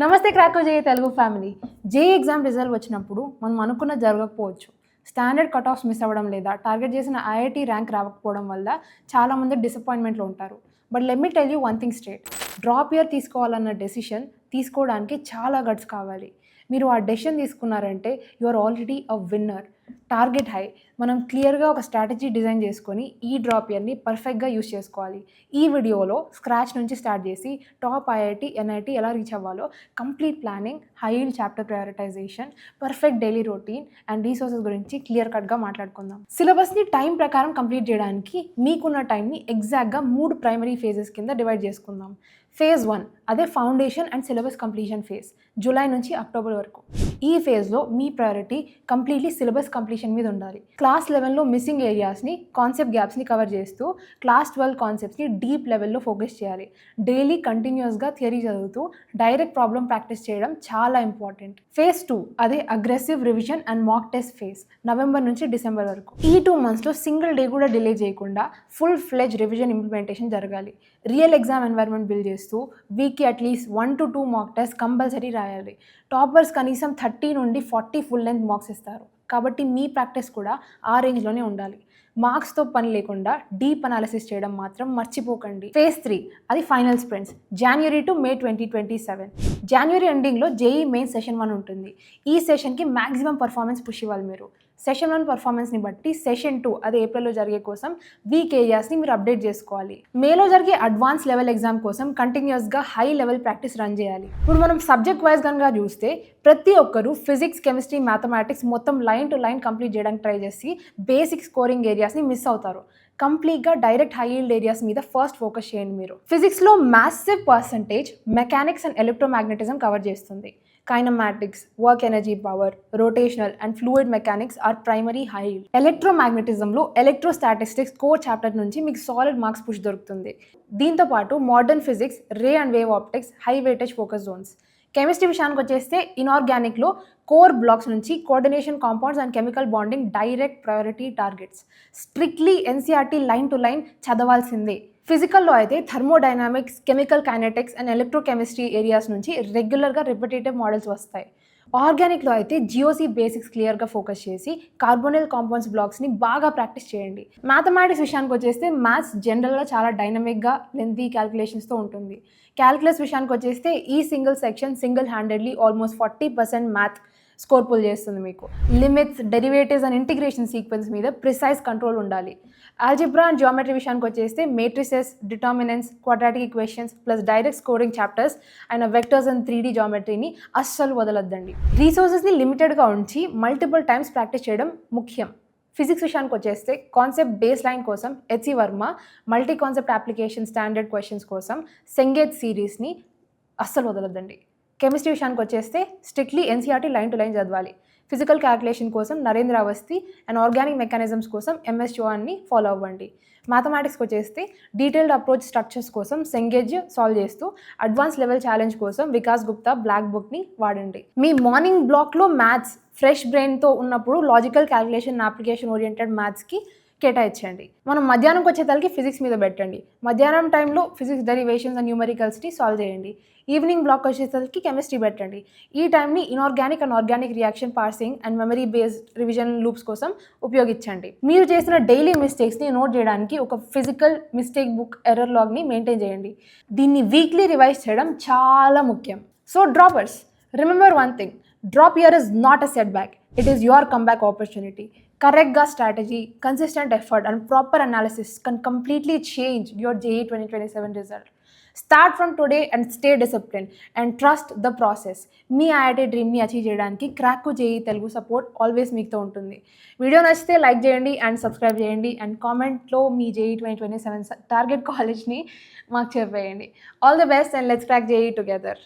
నమస్తే Krakow JEE Telugu family. JEE exam result వచ్చినప్పుడు మనం అనుకున్న జరగకపోవచ్చు. స్టాండర్డ్ కట్ ఆఫ్స్ మిస్ అవ్వడం లేదా టార్గెట్ చేసిన ఐఐటీ ర్యాంక్ రాకపోవడం వల్ల చాలామంది డిసప్పాయింట్మెంట్లో ఉంటారు. But let me tell you one thing straight, drop year తీసుకోవాలన్న డెసిషన్ తీసుకోవడానికి చాలా గట్స్ కావాలి. మీరు ఆ డెసిషన్ తీసుకున్నారంటే you are already a winner. Target high. మనం క్లియర్గా ఒక స్ట్రాటజీ డిజైన్ చేసుకొని ఈ డ్రాప్ ఇయర్ని పర్ఫెక్ట్గా యూస్ చేసుకోవాలి. ఈ వీడియోలో స్క్రాచ్ నుంచి స్టార్ట్ చేసి టాప్ ఐఐటీ ఎన్ఐటీ ఎలా రీచ్ అవ్వాలో complete planning, high yield chapter prioritisation, perfect daily routine and resources గురించి క్లియర్ కట్గా మాట్లాడుకుందాం. సిలబస్ని టైం ప్రకారం కంప్లీట్ చేయడానికి మీకున్న టైంని ఎగ్జాక్ట్గా 3 ప్రైమరీ ఫేజెస్ కింద డివైడ్ చేసుకుందాం. ఫేజ్ 1 అదే foundation and syllabus completion phase, July నుంచి అక్టోబర్ వరకు. ఈ ఫేజ్లో మీ ప్రయారిటీ కంప్లీట్లీ సిలబస్ కంప్లీషన్ మీద ఉండాలి. క్లాస్ 11లో మిస్సింగ్ ఏరియాస్ని, కాన్సెప్ట్ గ్యాప్స్ని కవర్ చేస్తూ క్లాస్ 12 కాన్సెప్ట్స్ని డీప్ లెవెల్లో ఫోకస్ చేయాలి. డైలీ కంటిన్యూస్గా థియరీ చదువుతూ డైరెక్ట్ ప్రాబ్లమ్ ప్రాక్టీస్ చేయడం చాలా ఇంపార్టెంట్. ఫేజ్ 2 అదే aggressive revision and mock test phase, November నుంచి డిసెంబర్ వరకు. ఈ 2 monthsలో సింగిల్ డే కూడా డిలే చేయకుండా ఫుల్ ఫ్లెజ్ రివిజన్ ఇంప్లిమెంటేషన్ జరగాలి. రియల్ ఎగ్జామ్ ఎన్వైర్న్మెంట్ బిల్డ్ చేస్తూ వీక్కి at least 1 to 2 mock test compulsory రాయాలి. టాపర్స్ కనీసం 30 నుండి 40 ఫుల్ లెంత్ మార్క్స్ ఇస్తారు. కాబట్టి మీ ప్రాక్టీస్ కూడా ఆ రేంజ్లోనే ఉండాలి. మార్క్స్తో పని లేకుండా డీప్ అనాలిసిస్ చేయడం మాత్రం మర్చిపోకండి. ఫేజ్ 3 అది ఫైనల్ స్ప్రింట్స్, జనవరి టు మే 2027. జనవరి ఎండింగ్లో జేఈ మెయిన్ సెషన్ 1 ఉంటుంది. ఈ సెషన్కి మ్యాక్సిమం పర్ఫార్మెన్స్ పుష్ ఇవ్వాలి మీరు. సెషన్ 1 పర్ఫార్మెన్స్ని బట్టి సెషన్ 2 అదే ఏప్రిల్లో జరిగే కోసం వీక్ ఏరియాస్ని మీరు అప్డేట్ చేసుకోవాలి. మేలో జరిగే అడ్వాన్స్ లెవెల్ ఎగ్జామ్ కోసం కంటిన్యూస్గా హై లెవెల్ ప్రాక్టీస్ రన్ చేయాలి. ఇప్పుడు మనం సబ్జెక్ట్ వైజ్ కనుక చూస్తే ప్రతి ఒక్కరు ఫిజిక్స్, కెమిస్ట్రీ, మ్యాథమెటిక్స్ మొత్తం లైన్ టు లైన్ కంప్లీట్ చేయడానికి ట్రై చేసి బేసిక్ స్కోరింగ్ ఏరియాస్ని మిస్ అవుతారు. కంప్లీట్గా డైరెక్ట్ హై ఈల్డ్ ఏరియాస్ మీద ఫస్ట్ ఫోకస్ చేయండి మీరు. ఫిజిక్స్లో massive percentage mechanics and electromagnetism cover చేస్తుంది. Kinematics, work energy power, rotational and fluid mechanics are primary high yield. ఎలక్ట్రోమాగ్నెటిజంలో ఎలక్ట్రోస్టాటిస్టిక్స్ కోర్ చాప్టర్ నుంచి మీకు సాలిడ్ మార్క్స్ పుష్ దొరుకుతుంది. దీంతోపాటు modern physics, ray and wave optics high weightage focus Jones. Chemistry విషయానికి వచ్చేస్తే ఇనార్గానిక్లో core blocks నుంచి coordination compounds and chemical bonding direct priority targets. Strictly NCERT line to line చదవాల్సిందే. ఫిజికల్లో అయితే thermodynamics, chemical kinetics and electrochemistry areas నుంచి రెగ్యులర్గా repetitive models వస్తాయి. ఆర్గానిక్లో అయితే జియోసీ బేసిక్స్ క్లియర్గా ఫోకస్ చేసి కార్బోనిల్ కాంపౌండ్స్ బ్లాక్స్ని బాగా ప్రాక్టీస్ చేయండి. మ్యాథమెటిక్స్ విషయానికి వచ్చేస్తే మ్యాథ్స్ జనరల్గా చాలా డైనమిక్గా లెంతీ క్యాలిక్యులేషన్స్తో ఉంటుంది. క్యాలిక్యులస్ విషయానికి వచ్చేస్తే ఈ single section single handedly almost 40% math score pull చేస్తుంది మీకు. Limits, derivatives and integration sequence మీద ప్రిసైజ్ కంట్రోల్ ఉండాలి. ఆల్జిబ్రా అండ్ జియోమెట్రీ విషయానికి వచ్చేస్తే matrices, determinants, quadratic equations plus direct scoring chapters and vectors and 3D జామెట్రీని అస్సలు వదలొద్దండి. రీసోర్సెస్ని లిమిటెడ్గా ఉంచి మల్టిపుల్ టైమ్స్ ప్రాక్టీస్ చేయడం ముఖ్యం. ఫిజిక్స్ విషయానికి వచ్చేస్తే కాన్సెప్ట్ బేస్ లైన్ కోసం HC Varma, multi concept application standard questions కోసం సెంగేజ్ సిరీస్ని అస్సలు వదలొద్దండి. కెమిస్ట్రీ విషయానికి వచ్చేస్తే strictly NCERT line to line చదవాలి. ఫిజికల్ క్యాల్కులేషన్ కోసం Narendra Awasthi and organic mechanisms కోసం ఎంఎస్ చౌహాన్ని ఫాలో అవ్వండి. మ్యాథమెటిక్స్కి వచ్చేస్తే డీటెయిల్డ్ అప్రోచ్ స్ట్రక్చర్స్ కోసం సెంగేజ్ సాల్వ్ చేస్తూ అడ్వాన్స్ లెవెల్ ఛాలెంజ్ కోసం వికాస్ గుప్తా బ్లాక్ బుక్ని వాడండి. మీ మార్నింగ్ బ్లాక్లో మ్యాథ్స్ ఫ్రెష్ బ్రెయిన్తో ఉన్నప్పుడు లాజికల్ క్యాల్కులేషన్, అప్లికేషన్ ఓరియంటెడ్ మ్యాథ్స్కి కేటాయించండి. మనం మధ్యాహ్నంకి వచ్చేసరికి ఫిజిక్స్ మీద పెట్టండి. మధ్యాహ్నం టైంలో ఫిజిక్స్ డెరివేషన్స్ అండ్ న్యూమరికల్స్ని సాల్వ్ చేయండి. ఈవినింగ్ బ్లాక్ వచ్చేసరికి కెమిస్ట్రీ పెట్టండి. ఈ టైంని inorganic and organic reaction parsing and memory based revision loops కోసం ఉపయోగించండి. మీరు చేసిన డైలీ మిస్టేక్స్ని నోట్ చేయడానికి ఒక ఫిజికల్ మిస్టేక్ బుక్, ఎర్రర్ లాగ్ని మెయింటైన్ చేయండి. దీన్ని వీక్లీ రివైజ్ చేయడం చాలా ముఖ్యం. So droppers, remember one thing, drop year is not a setback, it is your comeback opportunity. కరెక్ట్గా strategy, consistent effort and proper analysis can completely change your JEE 2027 result. Start from today and stay disciplined and trust the process. మీ IIT డ్రీమ్ని achieve చేయడానికి క్రాకో JEE Telugu support always మీతో ఉంటుంది. Video నచ్చితే like చేయండి and subscribe చేయండి and కామెంట్లో మీ JEE 2027 టార్గెట్ కాలేజ్ని మాకు చెప్పేయండి. All the best and let's crack JEE together.